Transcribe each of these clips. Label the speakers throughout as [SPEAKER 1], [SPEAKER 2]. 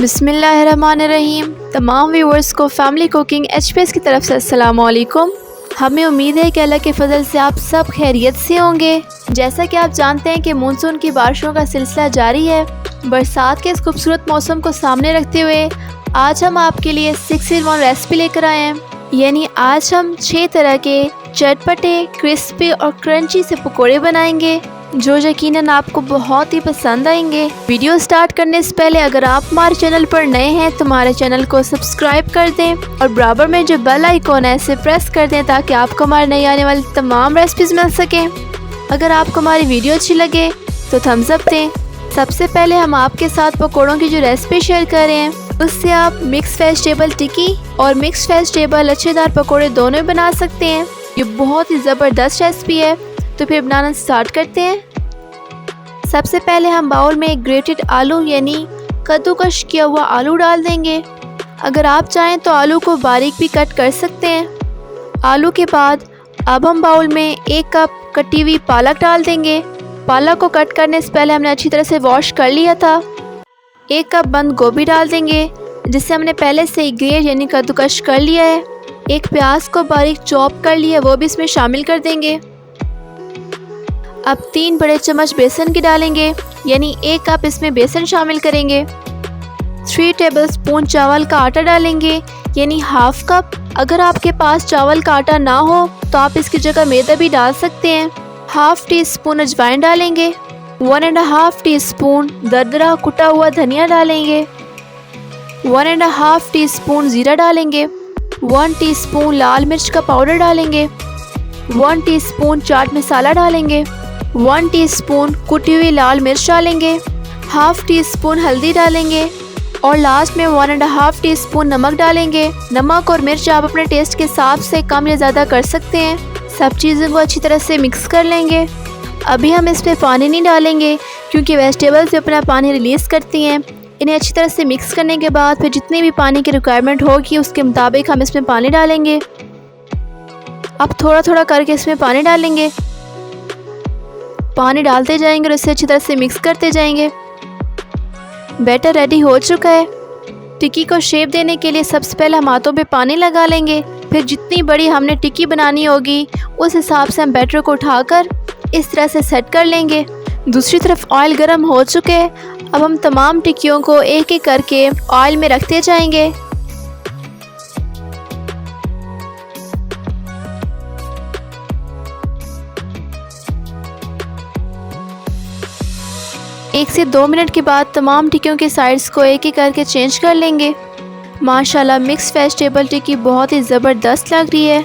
[SPEAKER 1] बिस्मिल्लाहिर्रहमानिर्रहीम। तमाम व्यूअर्स को फैमिली कुकिंग HPS की तरफ से अस्सलाम वालेकुम। हमें उम्मीद है कि अल्लाह के फजल से आप सब खैरियत से होंगे। जैसा कि आप जानते हैं कि मानसून की बारिशों का सिलसिला जारी है। बरसात के इस खूबसूरत मौसम को सामने रखते हुए आज हम आपके लिए 6 in 1 रेसिपी लेकर आए हैं। यानी आज हम 6 तरह के चटपटे, क्रिस्पी और क्रंची से पकोड़े बनाएंगे जो यकीनन आपको बहुत ही पसंद आएंगे। वीडियो स्टार्ट करने से पहले अगर आप हमारे चैनल पर नए हैं तो हमारे चैनल को सब्सक्राइब कर दें और बराबर में जो बेल आइकॉन है इसे प्रेस कर दें ताकि आपको हमारे नई आने वाली तमाम रेसिपीज़ मिल सकें। अगर आपको हमारी वीडियो अच्छी लगे तो थम्स अप दें। सबसे पहले हम आपके साथ पकौड़ों की जो रेसिपी शेयर कर रहे हैं उससे आप मिक्स वेजिटेबल टिक्की और मिक्स वेजिटेबल लच्छेदार पकौड़े दोनों बना सकते हैं। ये बहुत ही ज़बरदस्त रेसिपी है, तो फिर बनाना स्टार्ट करते हैं। सबसे पहले हम बाउल में एक ग्रेटेड आलू यानी कद्दूकश किया हुआ आलू डाल देंगे। अगर आप चाहें तो आलू को बारीक भी कट कर सकते हैं। आलू के बाद अब हम बाउल में 1 कप कटी हुई पालक डाल देंगे। पालक को कट करने से पहले हमने अच्छी तरह से वॉश कर लिया था। 1 कप बंद गोभी डाल देंगे जिसे हमने पहले से ही ग्रेट यानी कद्दूकश कर लिया है। 1 प्याज को बारीक चॉप कर लिया, वो भी इसमें शामिल कर देंगे। अब 3 बड़े चम्मच बेसन के डालेंगे यानी 1 कप इसमें बेसन शामिल करेंगे। 3 टेबलस्पून चावल का आटा डालेंगे यानी हाफ कप। अगर आपके पास चावल का आटा ना हो तो आप इसकी जगह मैदा भी डाल सकते हैं। हाफ टी स्पून अजवाइन डालेंगे। 1.5 टीस्पून दरदरा कुटा हुआ धनिया डालेंगे। 1.5 टीस्पून जीरा डालेंगे। 1 टीस्पून लाल मिर्च का पाउडर डालेंगे। 1 टीस्पून चाट मसाला डालेंगे। 1 टीस्पून कुटी हुई लाल मिर्च डालेंगे। हाफ टी स्पून हल्दी डालेंगे और लास्ट में 1.5 टीस्पून नमक डालेंगे। नमक और मिर्च आप अपने टेस्ट के हिसाब से कम या ज़्यादा कर सकते हैं। सब चीज़ों को अच्छी तरह से मिक्स कर लेंगे। अभी हम इसमें पानी नहीं डालेंगे क्योंकि वेजिटेबल्स अपना पानी रिलीज़ करती हैं। इन्हें अच्छी तरह से मिक्स करने के बाद फिर जितनी भी पानी की रिक्वायरमेंट होगी उसके मुताबिक हम इसमें पानी डालेंगे। अब थोड़ा थोड़ा करके इसमें पानी डालेंगे। पानी डालते जाएंगे और इसे अच्छी तरह से मिक्स करते जाएंगे। बैटर रेडी हो चुका है। टिक्की को शेप देने के लिए सबसे पहले हम हाथों पे पानी लगा लेंगे। फिर जितनी बड़ी हमने टिक्की बनानी होगी उस हिसाब से हम बैटर को उठाकर इस तरह से सेट कर लेंगे। दूसरी तरफ ऑयल गर्म हो चुके हैं। अब हम तमाम टिक्कियों को एक एक करके ऑयल में रखते जाएंगे। एक से 2 मिनट के बाद तमाम टिक्कियों के साइड्स को एक एक करके चेंज कर लेंगे। माशाल्लाह मिक्स वेजिटेबल टिक्की बहुत ही ज़बरदस्त लग रही है।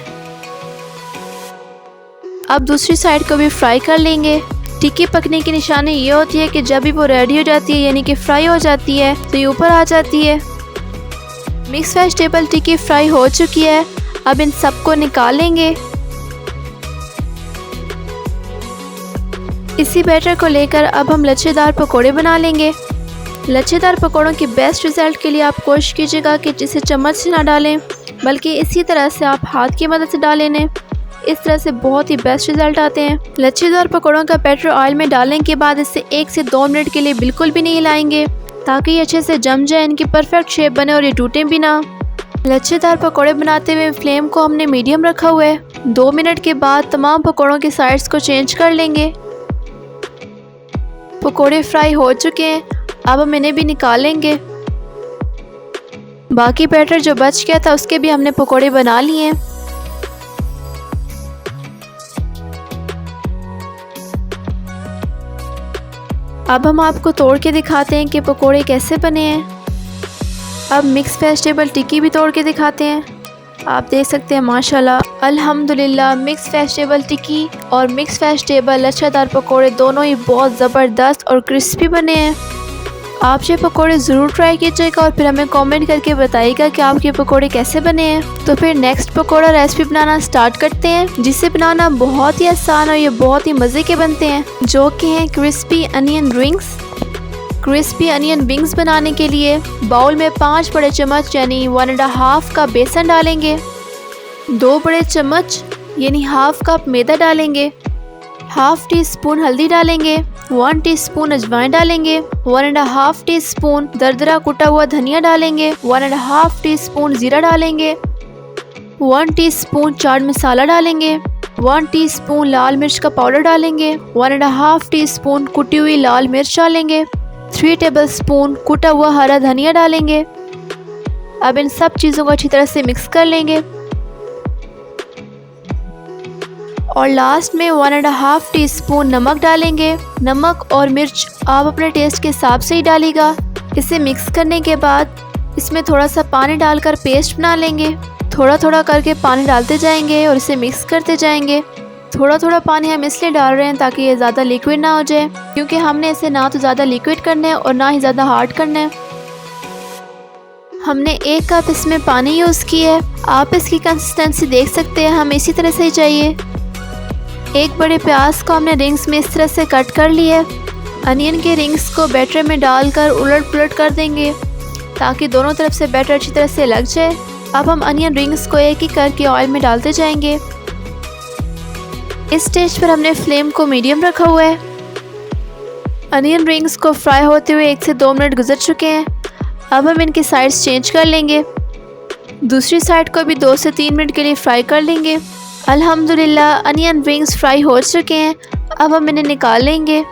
[SPEAKER 1] अब दूसरी साइड को भी फ्राई कर लेंगे। टिक्की पकने की निशानी ये होती है कि जब भी वो रेडी हो जाती है यानी कि फ्राई हो जाती है तो ये ऊपर आ जाती है। मिक्स वेजिटेबल टिक्की फ्राई हो चुकी है। अब इन सबको निकाल लेंगे। इसी बैटर को लेकर अब हम लच्छेदार पकोड़े बना लेंगे। लच्छेदार पकोड़ों की बेस्ट रिज़ल्ट के लिए आप कोशिश कीजिएगा कि जिसे चम्मच से ना डालें बल्कि इसी तरह से आप हाथ की मदद से डालें। इस तरह से बहुत ही बेस्ट रिज़ल्ट आते हैं। लच्छेदार पकोड़ों का बैटर ऑयल में डालने के बाद इसे 1 से 2 मिनट के लिए बिल्कुल भी नहीं हिलाएंगे ताकि ये अच्छे से जम जाए, इनकी परफेक्ट शेप बने और ये टूटें भी ना। लच्छेदार पकोड़े बनाते हुए फ्लेम को हमने मीडियम रखा हुआ है। 2 मिनट के बाद तमाम पकोड़ों के साइड्स को चेंज कर लेंगे। पकोड़े फ्राई हो चुके हैं। अब हम इन्हें भी निकालेंगे। बाकी बैटर जो बच गया था उसके भी हमने पकोड़े बना लिए हैं। अब हम आपको तोड़ के दिखाते हैं कि पकोड़े कैसे बने हैं। अब मिक्स वेजिटेबल टिक्की भी तोड़ के दिखाते हैं। आप देख सकते हैं माशाल्लाह अल्हम्दुलिल्लाह मिक्स वेजिटेबल टिक्की और मिक्स वेजिटेबल लच्छेदार पकोड़े दोनों ही बहुत ज़बरदस्त और क्रिस्पी बने हैं। आप ये पकोड़े ज़रूर ट्राई कीजिएगा और फिर हमें कमेंट करके बताइएगा कि आपके पकोड़े कैसे बने हैं। तो फिर नेक्स्ट पकोड़ा रेसिपी बनाना स्टार्ट करते हैं जिसे बनाना बहुत ही आसान और ये बहुत ही मज़े के बनते हैं जो कि हैं crispy onion rings. Crispy onion wings बनाने के लिए बाउल में 5 बड़े चम्मच यानी 1.5 कप बेसन डालेंगे। 2 बड़े चम्मच यानी हाफ कप मैदा डालेंगे। हाफ टी स्पून हल्दी डालेंगे। 1 टीस्पून अजवाइन डालेंगे, 1.5 टीस्पून दरदरा कुटा हुआ धनिया डालेंगे, 1.5 टीस्पून जीरा डालेंगे, 1 टीस्पून चाट मसाला डालेंगे, 1 टीस्पून लाल मिर्च का पाउडर डालेंगे, 1.5 टीस्पून कुटी हुई लाल मिर्च डालेंगे, 3 टेबलस्पून कुटा हुआ हरा धनिया डालेंगे। अब इन सब चीज़ों को अच्छी तरह से मिक्स कर लेंगे और लास्ट में 1.5 टीस्पून नमक डालेंगे। नमक और मिर्च आप अपने टेस्ट के हिसाब से ही डालिएगा। इसे मिक्स करने के बाद इसमें थोड़ा सा पानी डालकर पेस्ट बना लेंगे। थोड़ा थोड़ा करके पानी डालते जाएंगे और इसे मिक्स करते जाएंगे। थोड़ा थोड़ा पानी हम इसलिए डाल रहे हैं ताकि ये ज़्यादा लिक्विड ना हो जाए, क्योंकि हमने इसे ना तो ज़्यादा लिक्विड करना है और ना ही ज़्यादा हार्ड करना है। हमने 1 कप इसमें पानी यूज़ किया है। आप इसकी कंसिस्टेंसी देख सकते हैं, हमें इसी तरह से ही चाहिए। एक बड़े प्याज को हमने रिंग्स में इस तरह से कट कर लिया है। अनियन के रिंग्स को बैटर में डालकर उलट पुलट कर देंगे ताकि दोनों तरफ से बैटर अच्छी तरह से लग जाए। अब हम अनियन रिंग्स को एक एक करके ऑयल में डालते जाएंगे। इस स्टेज पर हमने फ्लेम को मीडियम रखा हुआ है। अनियन रिंग्स को फ्राई होते हुए 1 से 2 मिनट गुजर चुके हैं। अब हम इनकी साइड्स चेंज कर लेंगे। दूसरी साइड को भी 2 से 3 मिनट के लिए फ्राई कर लेंगे। अल्हम्दुलिल्लाह अनियन रिंग्स फ्राई हो चुके हैं। अब हम इन्हें निकाल लेंगे।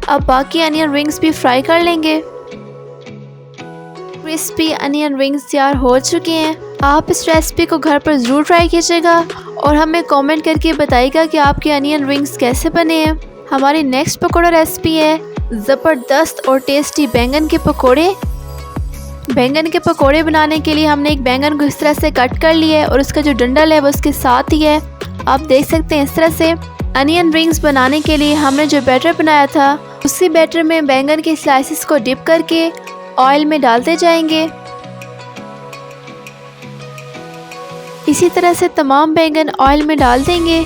[SPEAKER 1] अब बाकी अनियन रिंग्स भी फ्राई कर लेंगे। क्रिस्पी अनियन रिंग्स तैयार हो चुके हैं। आप इस रेसिपी को घर पर ज़रूर ट्राई कीजिएगा और हमें कमेंट करके बताइएगा कि आपके अनियन रिंग्स कैसे बने हैं। हमारी नेक्स्ट पकौड़ा रेसिपी है ज़बरदस्त और टेस्टी बैंगन के पकौड़े। बैंगन के पकौड़े बनाने के लिए हमने एक बैंगन को इस तरह से कट कर लिया है और उसका जो डंडल है वो उसके साथ ही है। आप देख सकते हैं इस तरह से। अनियन रिंग्स बनाने के लिए हमने जो बैटर बनाया था उसी बैटर में बैंगन के स्लाइसेस को डिप करके ऑयल में डालते जाएंगे। इसी तरह से तमाम बैंगन ऑयल में डाल देंगे।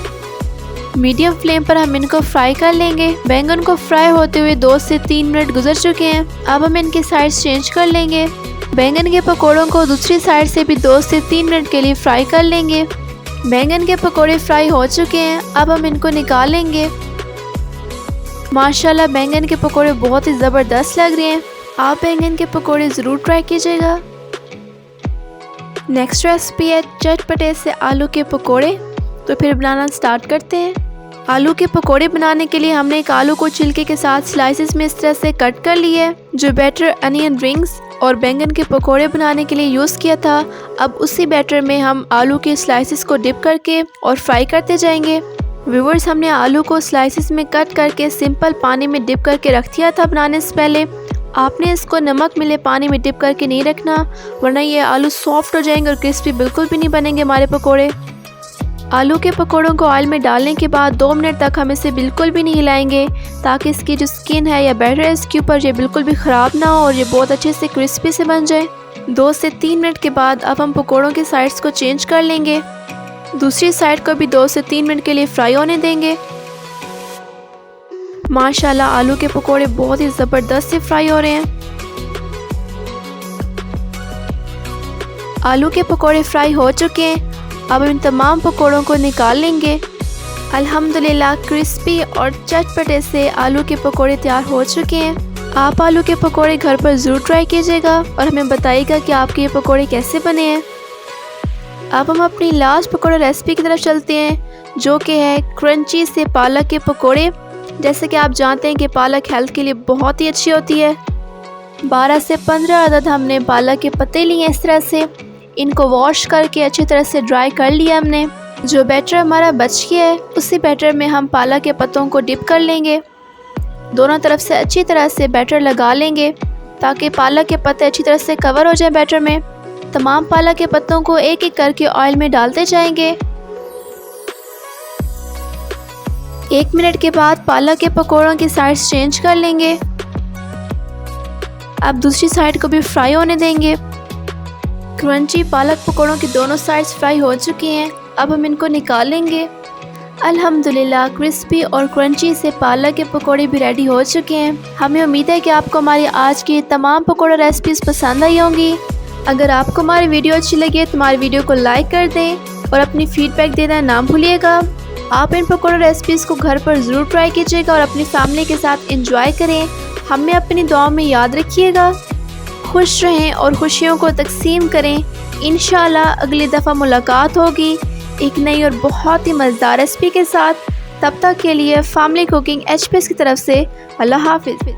[SPEAKER 1] मीडियम फ्लेम पर हम इनको फ्राई कर लेंगे। बैंगन को फ्राई होते हुए 2 से 3 मिनट गुजर चुके हैं। अब हम इनकी साइड्स चेंज कर लेंगे। बैंगन के पकोड़ों को दूसरी साइड से भी 2 से 3 मिनट के लिए फ्राई कर लेंगे। बैंगन के पकोड़े फ्राई हो चुके हैं। अब हम इनको निकाल लेंगे। माशाल्लाह बैंगन के पकोड़े बहुत ही ज़बरदस्त लग रहे हैं। आप बैंगन के पकोड़े ज़रूर ट्राई कीजिएगा। नेक्स्ट रेसिपी है चटपटे से आलू के पकोड़े। तो फिर बनाना स्टार्ट करते हैं। आलू के पकोड़े बनाने के लिए हमने एक आलू को छिलके के साथ स्लाइसेस में इस तरह से कट कर लिए। जो बैटर अनियन रिंग्स और बैंगन के पकोड़े बनाने के लिए यूज़ किया था, अब उसी बैटर में हम आलू के स्लाइसेस को डिप करके और फ्राई करते जाएंगे। व्यूअर्स, हमने आलू को स्लाइसेस में कट करके सिंपल पानी में डिप करके रख दिया था बनाने से पहले। आपने इसको नमक मिले पानी में डिप करके नहीं रखना, वरना ये आलू सॉफ्ट हो जाएंगे और क्रिस्पी बिल्कुल भी नहीं बनेंगे हमारे पकोड़े। आलू के पकोड़ों को ऑयल में डालने के बाद 2 मिनट तक हम इसे बिल्कुल भी नहीं हिलाएंगे ताकि इसकी जो स्किन है या बैटर है इसके ऊपर ये बिल्कुल भी ख़राब ना हो और ये बहुत अच्छे से क्रिस्पी से बन जाए। 2 से 3 मिनट के बाद अब हम पकोड़ों के साइड्स को चेंज कर लेंगे। दूसरी साइड को भी 2 से 3 मिनट के लिए फ्राई होने देंगे। माशाल्लाह आलू के पकोड़े बहुत ही ज़बरदस्त से फ्राई हो रहे हैं। आलू के पकोड़े फ्राई हो चुके हैं। अब इन तमाम पकोड़ों को निकाल लेंगे। अल्हम्दुलिल्लाह क्रिस्पी और चटपटे से आलू के पकोड़े तैयार हो चुके हैं। आप आलू के पकोड़े घर पर ज़रूर ट्राई कीजिएगा और हमें बताइएगा कि आपके ये पकोड़े कैसे बने हैं। अब हम अपनी लास्ट पकोड़ा रेसिपी की तरफ चलते हैं, जो कि है क्रंची से पालक के पकोड़े। जैसे कि आप जानते हैं कि पालक हेल्थ के लिए बहुत ही अच्छी होती है। 12 से 15 अदद हमने पालक के पत्ते लिए इस तरह से। इनको वॉश करके अच्छी तरह से ड्राई कर लिया हमने। जो बैटर हमारा बच गया है उसी बैटर में हम पालक के पत्तों को डिप कर लेंगे। दोनों तरफ से अच्छी तरह से बैटर लगा लेंगे ताकि पालक के पत्ते अच्छी तरह से कवर हो जाए बैटर में। तमाम पालक के पत्तों को एक एक करके ऑयल में डालते जाएंगे। 1 मिनट के बाद पालक के पकौड़ों की साइड्स चेंज कर लेंगे। अब दूसरी साइड को भी फ्राई होने देंगे। क्रंची पालक पकौड़ों की दोनों साइड्स फ्राई हो चुकी हैं। अब हम इनको निकालेंगे। अल्हम्दुलिल्लाह क्रिस्पी और क्रंची से पालक के पकौड़े भी रेडी हो चुके हैं। हमें उम्मीद है कि आपको हमारी आज की तमाम पकौड़ा रेसिपीज़ पसंद आई होंगी। अगर आपको हमारी वीडियो अच्छी लगी तो हमारी वीडियो को लाइक कर दें और अपनी फीडबैक देना ना भूलिएगा। आप इन पकौड़ा रेसिपीज़ को घर पर ज़रूर ट्राई कीजिएगा और अपनी फैमिली के साथ इंजॉय करें। हमें अपनी दुआओं में याद रखिएगा। खुश रहें और खुशियों को तकसीम करें। इंशाल्लाह अगली दफ़ा मुलाकात होगी एक नई और बहुत ही मज़ेदार रेसिपी के साथ। तब तक के लिए फैमिली कुकिंग HPS की तरफ से अल्लाह हाफिज़।